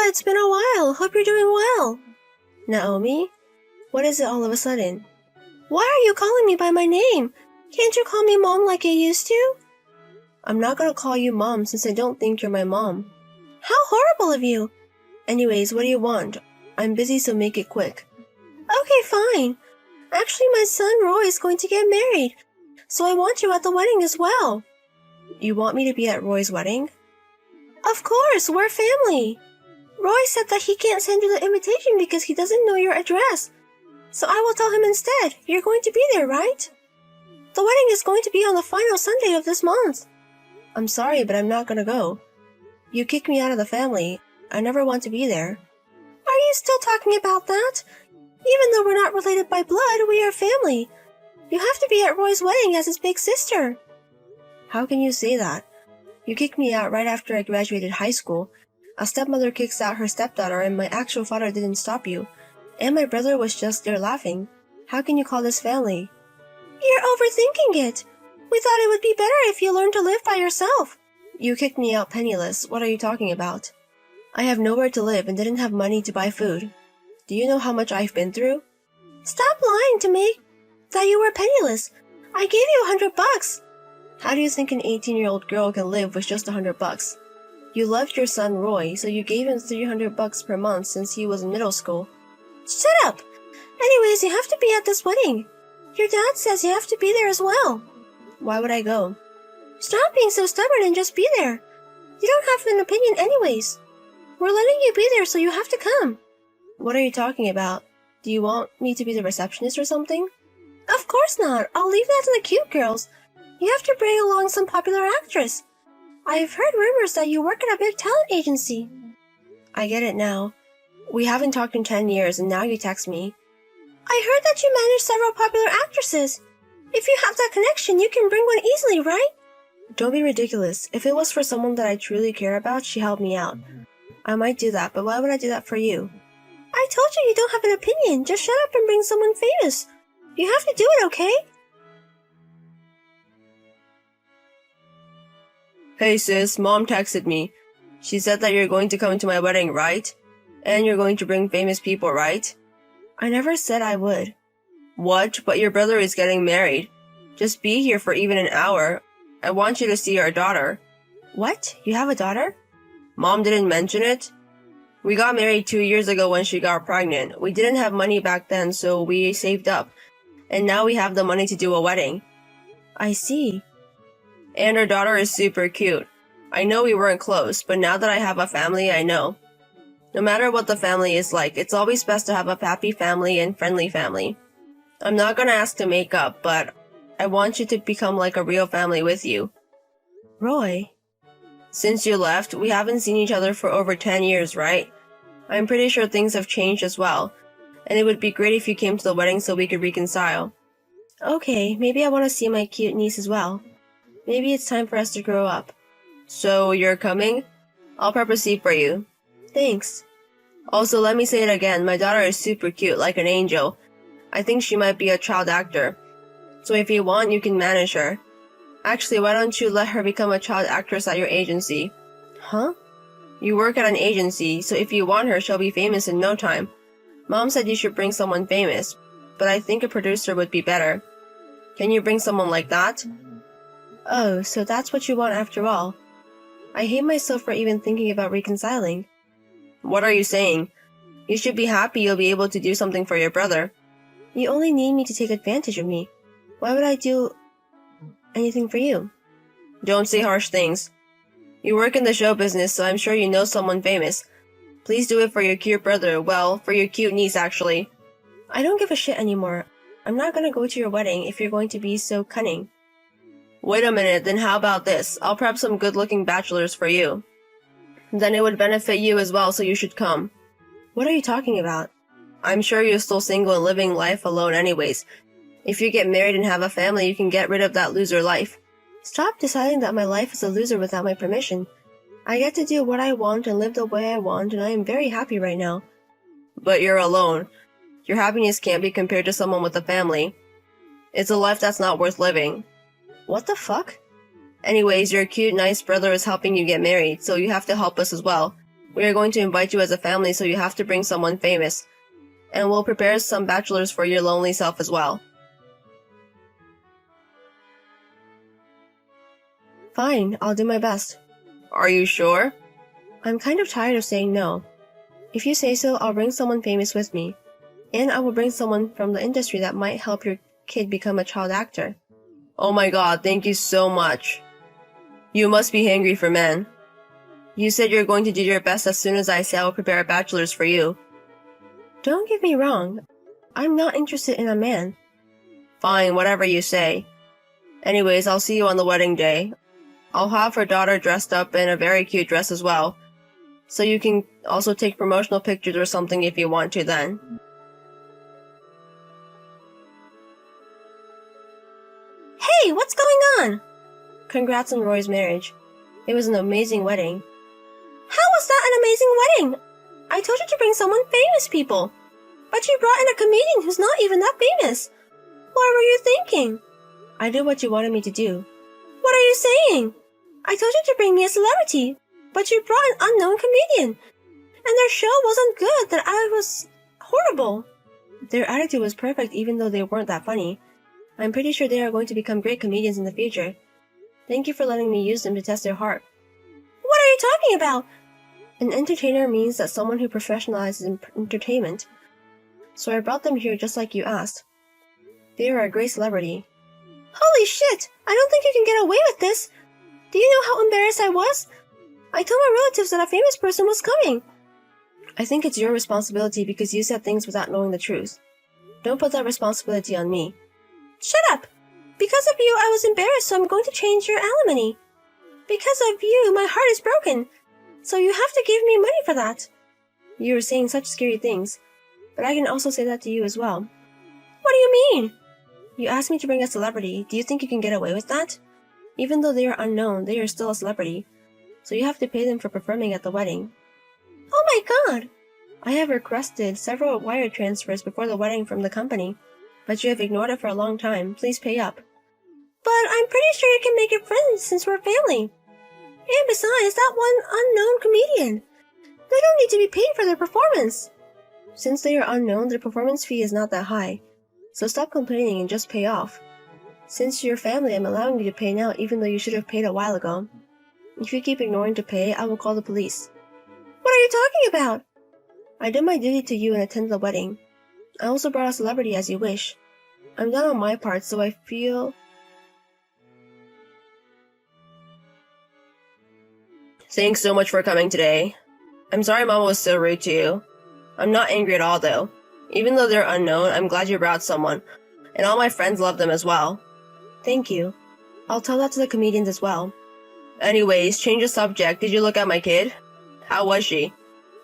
it's been a while. Hope you're doing well. Naomi? What is it all of a sudden? Why are you calling me by my name? Can't you call me Mom like you used to? I'm not gonna call you Mom since I don't think you're my mom. How horrible of you! Anyways, what do you want? I'm busy, so make it quick. Okay, fine. Actually, my son Roy is going to get married, so I want you at the wedding as well. You want me to be at Roy's wedding? Of course, we're family. Roy said that he can't send you the invitation because he doesn't know your address. So I will tell him instead. You're going to be there, right? The wedding is going to be on the final Sunday of this month. I'm sorry, but I'm not gonna go. You kicked me out of the family. I never want to be there. Are you still talking about that? Even though we're not related by blood, we are family. You have to be at Roy's wedding as his big sister. How can you say that? You kicked me out right after I graduated high school. A stepmother kicks out her stepdaughter and my actual father didn't stop you. And my brother was just there laughing. How can you call this family? You're overthinking it. We thought it would be better if you learned to live by yourself. You kicked me out penniless. What are you talking about? I have nowhere to live and didn't have money to buy food. Do you know how much I've been through? Stop lying to me that you were penniless. I gave you $100. How do you think an 18-year-old girl can live with just $100? You loved your son Roy, so you gave him $300 per month since he was in middle school. Shut up! Anyways, you have to be at this wedding. Your dad says you have to be there as well. Why would I go? Stop being so stubborn and just be there. You don't have an opinion anyways. We're letting you be there, so you have to come. What are you talking about? Do you want me to be the receptionist or something? Of course not. I'll leave that to the cute girls. You have to bring along some popular actress. I've heard rumors that you work at a big talent agency. I get it now. We haven't talked in 10 years and now you text me. I heard that you manage several popular actresses. If you have that connection, you can bring one easily, right? Don't be ridiculous. If it was for someone that I truly care about, she helped me out. I might do that, but why would I do that for you? I told you you don't have an opinion. Just shut up and bring someone famous. You have to do it, okay? Hey sis, Mom texted me. She said that you're going to come to my wedding, right? And you're going to bring famous people, right? I never said I would. What? But your brother is getting married. Just be here for even an hour. I want you to see our daughter. What? You have a daughter? Mom didn't mention it? We got married 2 years ago when she got pregnant. We didn't have money back then, so we saved up. And now we have the money to do a wedding. I see. And our daughter is super cute. I know we weren't close, but now that I have a family, I know. No matter what the family is like, it's always best to have a happy family and friendly family. I'm not gonna ask to make up, but I want you to become like a real family with you. Roy? Since you left, we haven't seen each other for over 10 years, right? I'm pretty sure things have changed as well, and it would be great if you came to the wedding so we could reconcile. Okay, maybe I want to see my cute niece as well. Maybe it's time for us to grow up. So, you're coming? I'll prep a seat for you. Thanks. Also, let me say it again, my daughter is super cute, like an angel. I think she might be a child actor. So if you want, you can manage her. Actually, why don't you let her become a child actress at your agency? Huh? You work at an agency, so if you want her, she'll be famous in no time. Mom said you should bring someone famous, but I think a producer would be better. Can you bring someone like that? Oh, so that's what you want after all. I hate myself for even thinking about reconciling. What are you saying? You should be happy you'll be able to do something for your brother. You only need me to take advantage of me. Why would I do anything for you? Don't say harsh things. You work in the show business, so I'm sure you know someone famous. Please do it for your cute brother, well, for your cute niece actually. I don't give a shit anymore. I'm not gonna go to your wedding if you're going to be so cunning. Wait a minute, then how about this? I'll prep some good-looking bachelors for you. Then it would benefit you as well, so you should come. What are you talking about? I'm sure you're still single and living life alone anyways. If you get married and have a family, you can get rid of that loser life. Stop deciding that my life is a loser without my permission. I get to do what I want and live the way I want, and I am very happy right now. But you're alone. Your happiness can't be compared to someone with a family. It's a life that's not worth living. What the fuck? Anyways, your cute, nice brother is helping you get married, so you have to help us as well. We are going to invite you as a family, so you have to bring someone famous. And we'll prepare some bachelors for your lonely self as well. Fine, I'll do my best. Are you sure? I'm kind of tired of saying no. If you say so, I'll bring someone famous with me. And I will bring someone from the industry that might help your kid become a child actor. Oh my god, thank you so much. You must be hungry for men. You said you're going to do your best as soon as I say I will prepare a bachelor's for you. Don't get me wrong. I'm not interested in a man. Fine, whatever you say. Anyways, I'll see you on the wedding day. I'll have her daughter dressed up in a very cute dress as well. So you can also take promotional pictures or something if you want to then. Hey, what's going on? Congrats on Roy's marriage. It was an amazing wedding. How was that an amazing wedding? I told you to bring someone famous, people. But you brought in a comedian who's not even that famous. What were you thinking? I did what you wanted me to do. What are you saying? I told you to bring me a celebrity, but you brought an unknown comedian. And their show wasn't good, that I was horrible. Their attitude was perfect even though they weren't that funny. I'm pretty sure they are going to become great comedians in the future. Thank you for letting me use them to test their heart. What are you talking about? An entertainer means that someone who professionalizes in entertainment. So I brought them here just like you asked. They are a great celebrity. Holy shit! I don't think you can get away with this! Do you know how embarrassed I was? I told my relatives that a famous person was coming. I think it's your responsibility because you said things without knowing the truth. Don't put that responsibility on me. Shut up! Because of you, I was embarrassed, so I'm going to change your alimony. Because of you, my heart is broken. So you have to give me money for that. You were saying such scary things, but I can also say that to you as well. What do you mean? You asked me to bring a celebrity. Do you think you can get away with that? Even though they are unknown, they are still a celebrity. So you have to pay them for performing at the wedding. Oh my god! I have requested several wire transfers before the wedding from the company, but you have ignored it for a long time. Please pay up. But I'm pretty sure you can make it friends since we're family. And besides, that one unknown comedian. They don't need to be paid for their performance. Since they are unknown, their performance fee is not that high. So stop complaining and just pay off. Since you're family, I'm allowing you to pay now even though you should have paid a while ago. If you keep ignoring to pay, I will call the police. What are you talking about? I did my duty to you and attended the wedding. I also brought a celebrity as you wish. I'm done on my part, so I feel... Thanks so much for coming today. I'm sorry Mama was so rude to you. I'm not angry at all though. Even though they're unknown, I'm glad you brought someone. And all my friends love them as well. Thank you. I'll tell that to the comedians as well. Anyways, change the subject. Did you look at my kid? How was she?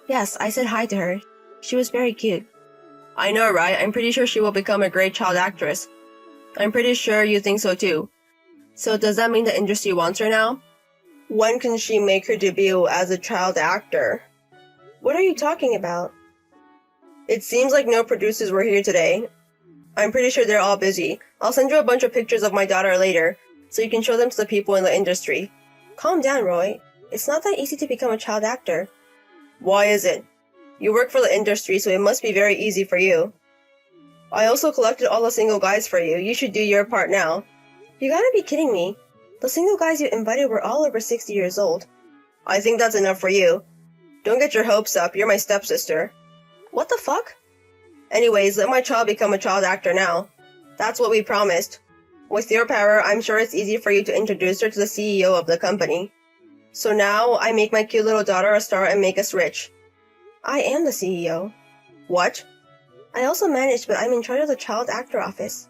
Yes, I said hi to her. She was very cute. I know, right? I'm pretty sure she will become a great child actress. I'm pretty sure you think so too. So does that mean the industry wants her now? When can she make her debut as a child actor? What are you talking about? It seems like no producers were here today. I'm pretty sure they're all busy. I'll send you a bunch of pictures of my daughter later, so you can show them to the people in the industry. Calm down, Roy. It's not that easy to become a child actor. Why is it? You work for the industry, so it must be very easy for you. I also collected all the single guys for you. You should do your part now. You gotta be kidding me. The single guys you invited were all over 60 years old. I think that's enough for you. Don't get your hopes up. You're my stepsister. What the fuck? Anyways, let my child become a child actor now. That's what we promised. With your power, I'm sure it's easy for you to introduce her to the CEO of the company. So now, I make my cute little daughter a star and make us rich. I am the CEO. What? I also manage, but I'm in charge of the child actor office.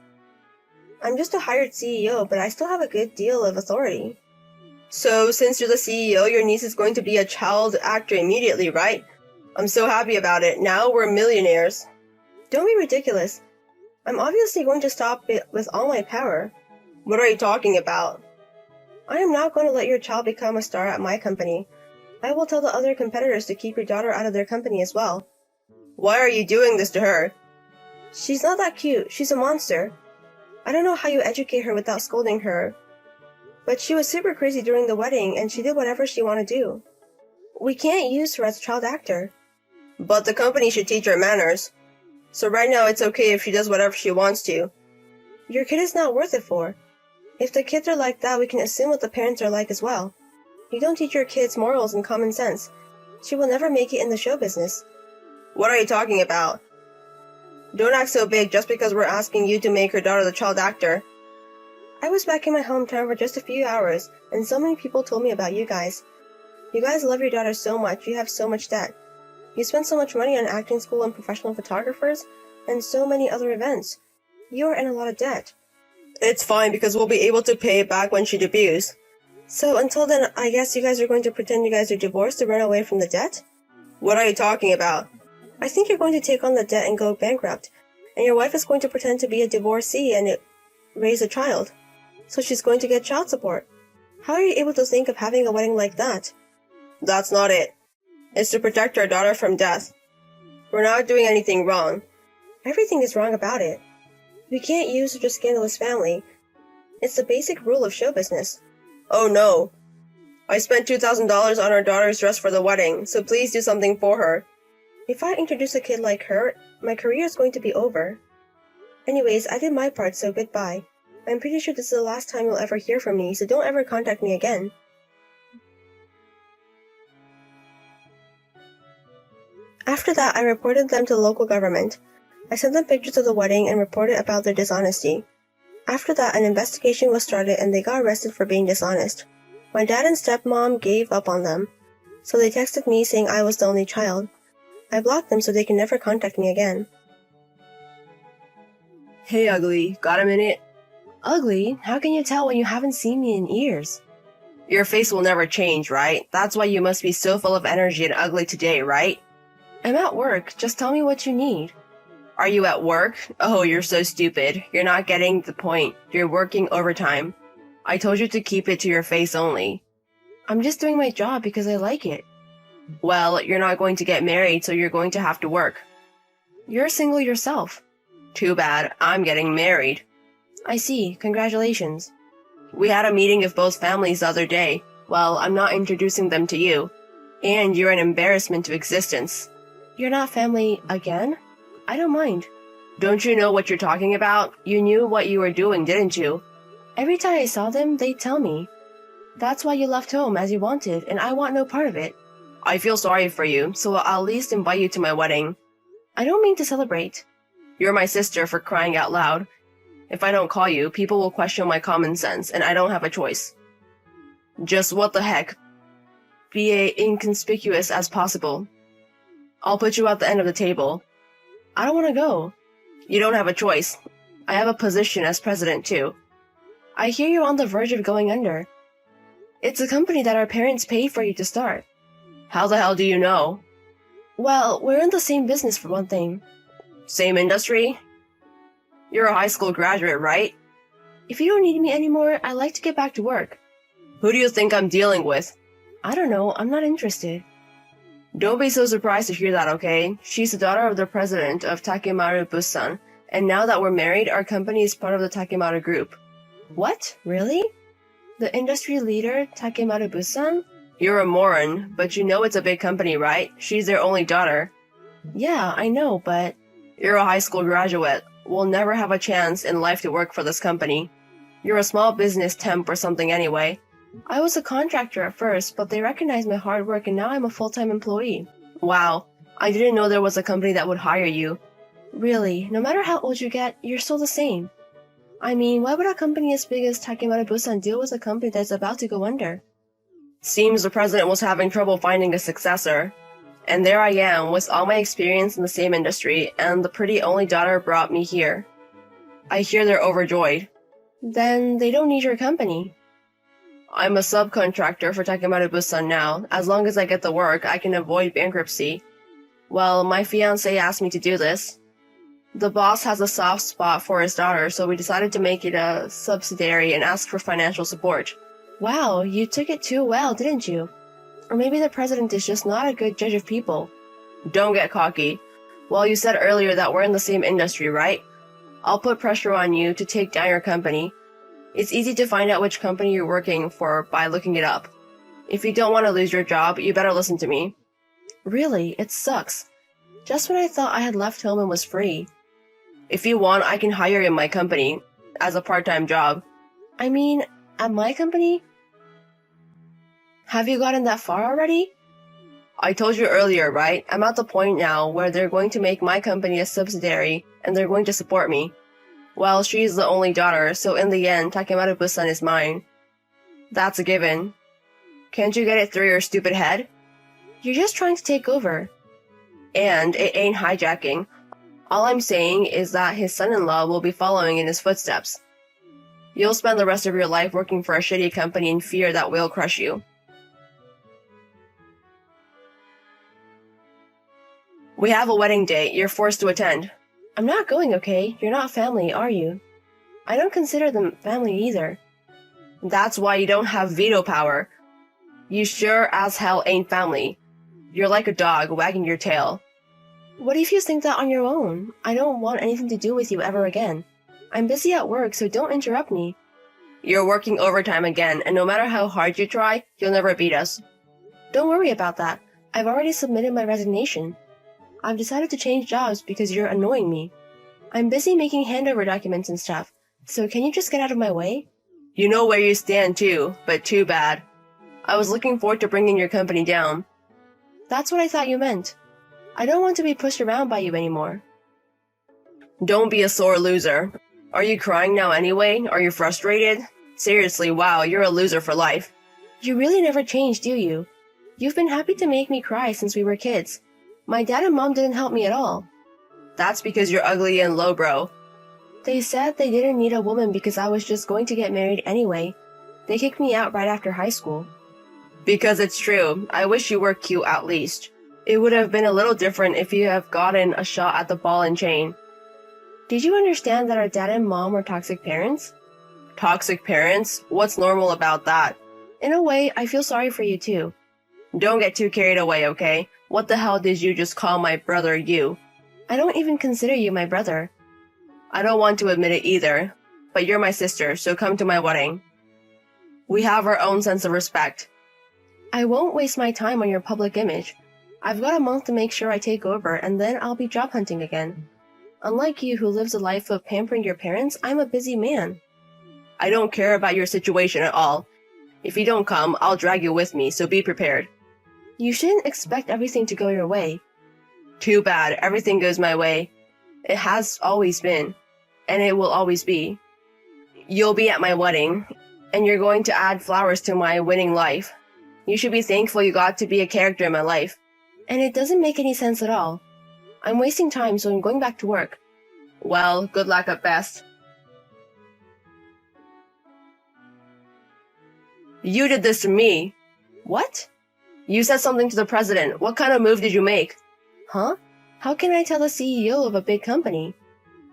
I'm just a hired CEO, but I still have a good deal of authority. So, since you're the CEO, your niece is going to be a child actor immediately, right? I'm so happy about it. Now we're millionaires. Don't be ridiculous. I'm obviously going to stop it with all my power. What are you talking about? I am not going to let your child become a star at my company. I will tell the other competitors to keep your daughter out of their company as well. Why are you doing this to her? She's not that cute. She's a monster. I don't know how you educate her without scolding her. But she was super crazy during the wedding, and she did whatever she wanted to do. We can't use her as a child actor. But the company should teach her manners. So right now it's okay if she does whatever she wants to. Your kid is not worth it for. If the kids are like that, we can assume what the parents are like as well. You don't teach your kids morals and common sense. She will never make it in the show business. What are you talking about? Don't act so big just because we're asking you to make her daughter the child actor. I was back in my hometown for just a few hours, and so many people told me about you guys. You guys love your daughter so much, you have so much debt. You spend so much money on acting school and professional photographers, and so many other events. You are in a lot of debt. It's fine because we'll be able to pay it back when she debuts. So until then, I guess you guys are going to pretend you guys are divorced to run away from the debt? What are you talking about? I think you're going to take on the debt and go bankrupt, and your wife is going to pretend to be a divorcee and raise a child. So she's going to get child support. How are you able to think of having a wedding like that? That's not it. It's to protect our daughter from death. We're not doing anything wrong. Everything is wrong about it. We can't use such a scandalous family. It's the basic rule of show business. Oh no. I spent $2,000 on our daughter's dress for the wedding, so please do something for her. If I introduce a kid like her, my career is going to be over. Anyways, I did my part, so goodbye. I'm pretty sure this is the last time you'll ever hear from me, so don't ever contact me again. After that, I reported them to the local government. I sent them pictures of the wedding and reported about their dishonesty. After that, an investigation was started and they got arrested for being dishonest. My dad and stepmom gave up on them, so they texted me saying I was the only child. I blocked them so they can never contact me again. Hey, Ugly, got a minute? Ugly? How can you tell when you haven't seen me in years? Your face will never change, right? That's why you must be so full of energy and ugly today, right? I'm at work. Just tell me what you need. Are you at work? Oh, you're so stupid. You're not getting the point. You're working overtime. I told you to keep it to your face only. I'm just doing my job because I like it. Well, you're not going to get married, so you're going to have to work. You're single yourself. Too bad. I'm getting married. I see. Congratulations. We had a meeting of both families the other day. Well, I'm not introducing them to you. And you're an embarrassment to existence. You're not family again? I don't mind. Don't you know what you're talking about? You knew what you were doing, didn't you? Every time I saw them, they'd tell me. That's why you left home as you wanted, and I want no part of it. I feel sorry for you, so I'll at least invite you to my wedding. I don't mean to celebrate. You're my sister, for crying out loud. If I don't call you, people will question my common sense, and I don't have a choice. Just what the heck? Be as inconspicuous as possible. I'll put you at the end of the table. I don't want to go. You don't have a choice. I have a position as president, too. I hear you're on the verge of going under. It's a company that our parents paid for you to start. How the hell do you know? Well, we're in the same business for one thing. Same industry? You're a high school graduate, right? If you don't need me anymore, I'd like to get back to work. Who do you think I'm dealing with? I don't know. I'm not interested. Don't be so surprised to hear that, okay? She's the daughter of the president of Takemaru Bussan, and now that we're married, our company is part of the Takemaru Group. What? Really? The industry leader, Takemaru Bussan? You're a moron, but you know it's a big company, right? She's their only daughter. Yeah, I know, but... You're a high school graduate. We'll never have a chance in life to work for this company. You're a small business temp or something anyway. I was a contractor at first, but they recognized my hard work and now I'm a full-time employee. Wow, I didn't know there was a company that would hire you. Really, no matter how old you get, you're still the same. I mean, why would a company as big as Takemaru Bussan deal with a company that's about to go under? Seems the president was having trouble finding a successor. And there I am, with all my experience in the same industry, and the pretty only daughter brought me here. I hear they're overjoyed. Then they don't need your company. I'm a subcontractor for Takemaru Bussan now. As long as I get the work, I can avoid bankruptcy. Well, my fiancé asked me to do this. The boss has a soft spot for his daughter, so we decided to make it a subsidiary and ask for financial support. Wow, you took it too well, didn't you? Or maybe the president is just not a good judge of people. Don't get cocky. Well, you said earlier that we're in the same industry, right? I'll put pressure on you to take down your company. It's easy to find out which company you're working for by looking it up. If you don't want to lose your job, you better listen to me. Really, it sucks. Just when I thought I had left home and was free. If you want, I can hire you in my company as a part-time job. I mean, at my company? Have you gotten that far already? I told you earlier, right? I'm at the point now where they're going to make my company a subsidiary and they're going to support me. Well, she's the only daughter, so in the end, Takemaru-san is mine. That's a given. Can't you get it through your stupid head? You're just trying to take over. And it ain't hijacking. All I'm saying is that his son-in-law will be following in his footsteps. You'll spend the rest of your life working for a shitty company in fear that will crush you. We have a wedding date. You're forced to attend. I'm not going, okay? You're not family, are you? I don't consider them family either. That's why you don't have veto power. You sure as hell ain't family. You're like a dog wagging your tail. What if you think that on your own? I don't want anything to do with you ever again. I'm busy at work, so don't interrupt me. You're working overtime again, and no matter how hard you try, you'll never beat us. Don't worry about that. I've already submitted my resignation. I've decided to change jobs because you're annoying me. I'm busy making handover documents and stuff, so can you just get out of my way? You know where you stand too, but too bad. I was looking forward to bringing your company down. That's what I thought you meant. I don't want to be pushed around by you anymore. Don't be a sore loser. Are you crying now anyway? Are you frustrated? Seriously, wow, you're a loser for life. You really never change, do you? You've been happy to make me cry since we were kids. My dad and mom didn't help me at all. That's because you're ugly and lowbrow. They said they didn't need a woman because I was just going to get married anyway. They kicked me out right after high school. Because it's true. I wish you were cute at least. It would have been a little different if you have gotten a shot at the ball and chain. Did you understand that our dad and mom were toxic parents? Toxic parents? What's normal about that? In a way, I feel sorry for you too. Don't get too carried away, okay? What the hell did you just call my brother you? I don't even consider you my brother. I don't want to admit it either, but you're my sister, so come to my wedding. We have our own sense of respect. I won't waste my time on your public image. I've got a month to make sure I take over, and then I'll be job hunting again. Unlike you who lives a life of pampering your parents, I'm a busy man. I don't care about your situation at all. If you don't come, I'll drag you with me, so be prepared. You shouldn't expect everything to go your way. Too bad, everything goes my way. It has always been, and it will always be. You'll be at my wedding, and you're going to add flowers to my winning life. You should be thankful you got to be a character in my life. And it doesn't make any sense at all. I'm wasting time, so I'm going back to work. Well, good luck at best. You did this to me. What? You said something to the president. What kind of move did you make? Huh? How can I tell the CEO of a big company?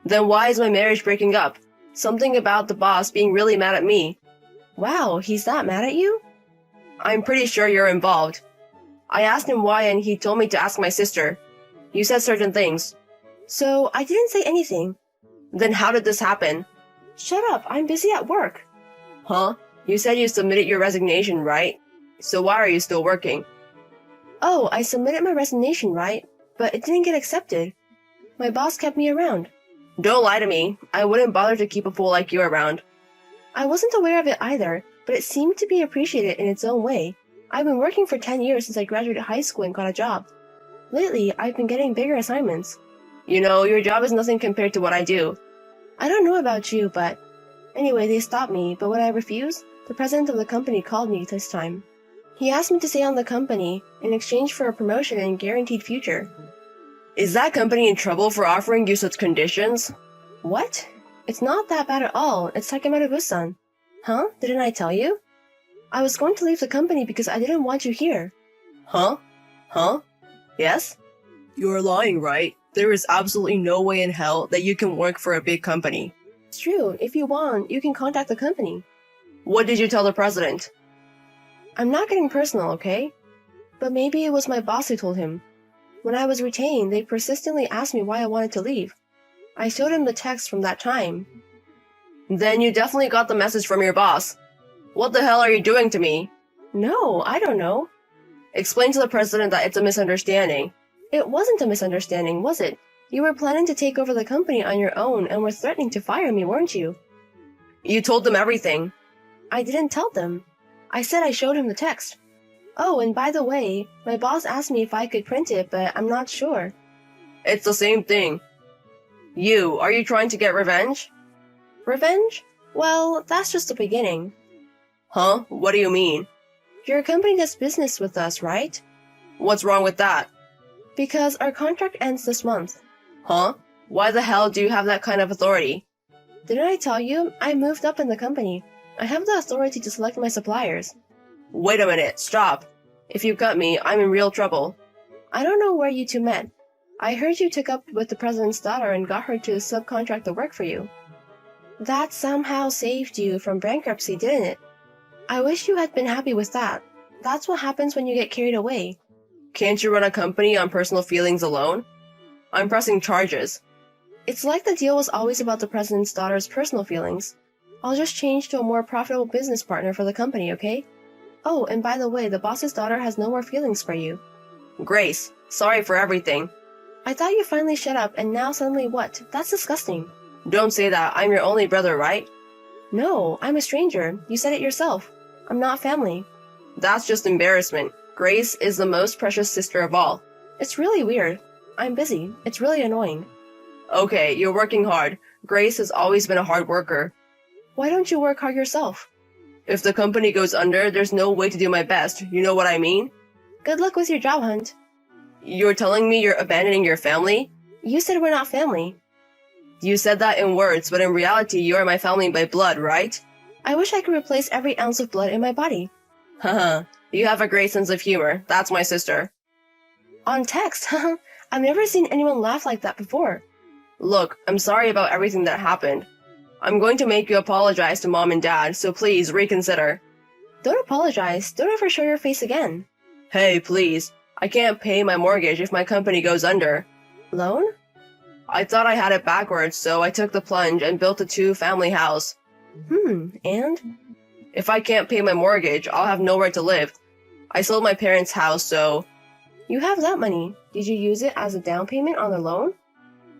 Then why is my marriage breaking up? Something about the boss being really mad at me. Wow, he's that mad at you? I'm pretty sure you're involved. I asked him why and he told me to ask my sister. You said certain things. So, I didn't say anything. Then how did this happen? Shut up, I'm busy at work. Huh? You said you submitted your resignation, right? So why are you still working? Oh, I submitted my resignation, right? But it didn't get accepted. My boss kept me around. Don't lie to me. I wouldn't bother to keep a fool like you around. I wasn't aware of it either, but it seemed to be appreciated in its own way. I've been working for 10 years since I graduated high school and got a job. Lately, I've been getting bigger assignments. You know, your job is nothing compared to what I do. I don't know about you, but... Anyway, they stopped me, but when I refused, the president of the company called me this time. He asked me to stay on the company in exchange for a promotion and guaranteed future. Is that company in trouble for offering you such conditions? What? It's not that bad at all. It's Takemaru-san. Huh? Didn't I tell you? I was going to leave the company because I didn't want you here. Huh? Huh? Yes? You're lying, right? There is absolutely no way in hell that you can work for a big company. It's true. If you want, you can contact the company. What did you tell the president? I'm not getting personal, okay? But maybe it was my boss who told him. When I was retained, they persistently asked me why I wanted to leave. I showed him the text from that time. Then you definitely got the message from your boss. What the hell are you doing to me? No, I don't know. Explain to the president that it's a misunderstanding. It wasn't a misunderstanding, was it? You were planning to take over the company on your own and were threatening to fire me, weren't you? You told them everything. I didn't tell them. I said I showed him the text. Oh, and by the way, my boss asked me if I could print it, but I'm not sure. It's the same thing. Are you trying to get revenge? Revenge? Well, that's just the beginning. Huh? What do you mean? Your company does business with us, right? What's wrong with that? Because our contract ends this month. Huh? Why the hell do you have that kind of authority? Didn't I tell you? I moved up in the company. I have the authority to select my suppliers. Wait a minute, stop. If you cut me, I'm in real trouble. I don't know where you two met. I heard you took up with the president's daughter and got her to subcontract the work for you. That somehow saved you from bankruptcy, didn't it? I wish you had been happy with that. That's what happens when you get carried away. Can't you run a company on personal feelings alone? I'm pressing charges. It's like the deal was always about the president's daughter's personal feelings. I'll just change to a more profitable business partner for the company, okay? Oh, and by the way, the boss's daughter has no more feelings for you. Grace, sorry for everything. I thought you finally shut up, and now suddenly what? That's disgusting. Don't say that. I'm your only brother, right? No, I'm a stranger. You said it yourself. I'm not family. That's just embarrassment. Grace is the most precious sister of all. It's really weird. I'm busy. It's really annoying. Okay, you're working hard. Grace has always been a hard worker. Why don't you work hard yourself? If the company goes under, there's no way to do my best. You know what I mean? Good luck with your job hunt. You're telling me you're abandoning your family? You said we're not family. You said that in words, but in reality, you are my family by blood, right? I wish I could replace every ounce of blood in my body. Haha, you have a great sense of humor. That's my sister. On text, haha. I've never seen anyone laugh like that before. Look, I'm sorry about everything that happened. I'm going to make you apologize to Mom and Dad, so please reconsider. Don't apologize. Don't ever show your face again. Hey, please. I can't pay my mortgage if my company goes under. Loan? I thought I had it backwards, so I took the plunge and built a 2-family house. And? If I can't pay my mortgage, I'll have nowhere to live. I sold my parents' house, so... You have that money. Did you use it as a down payment on the loan?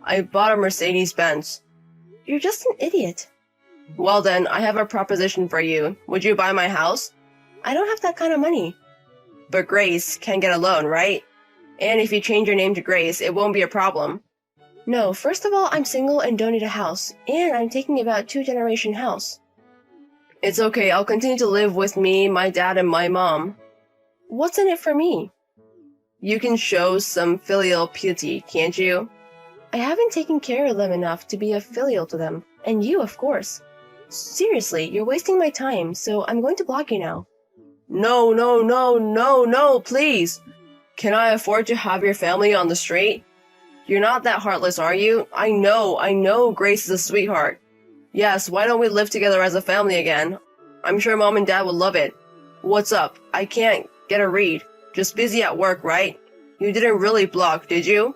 I bought a Mercedes-Benz. You're just an idiot. Well then, I have a proposition for you. Would you buy my house? I don't have that kind of money. But Grace can get a loan, right? And if you change your name to Grace, it won't be a problem. No, first of all, I'm single and don't need a house, and I'm taking about 2-generation house. It's okay, I'll continue to live with me, my dad, and my mom. What's in it for me? You can show some filial piety, can't you? I haven't taken care of them enough to be a filial to them, and you, of course. Seriously, you're wasting my time, so I'm going to block you now. No, please! Can I afford to have your family on the straight? You're not that heartless, are you? I know Grace is a sweetheart. Yes, why don't we live together as a family again? I'm sure Mom and Dad would love it. What's up? I can't get a read. Just busy at work, right? You didn't really block, did you?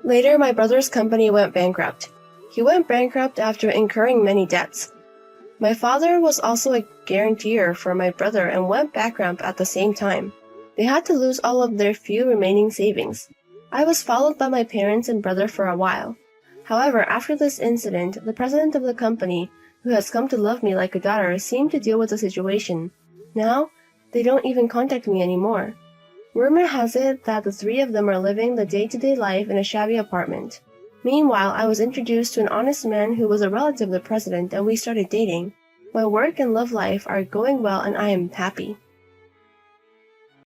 Later, my brother's company went bankrupt. He went bankrupt after incurring many debts. My father was also a guarantor for my brother and went bankrupt at the same time. They had to lose all of their few remaining savings. I was followed by my parents and brother for a while. However, after this incident, the president of the company, who has come to love me like a daughter, seemed to deal with the situation. Now, they don't even contact me anymore. Rumor has it that the 3 of them are living the day-to-day life in a shabby apartment. Meanwhile, I was introduced to an honest man who was a relative of the president and we started dating. My work and love life are going well and I am happy.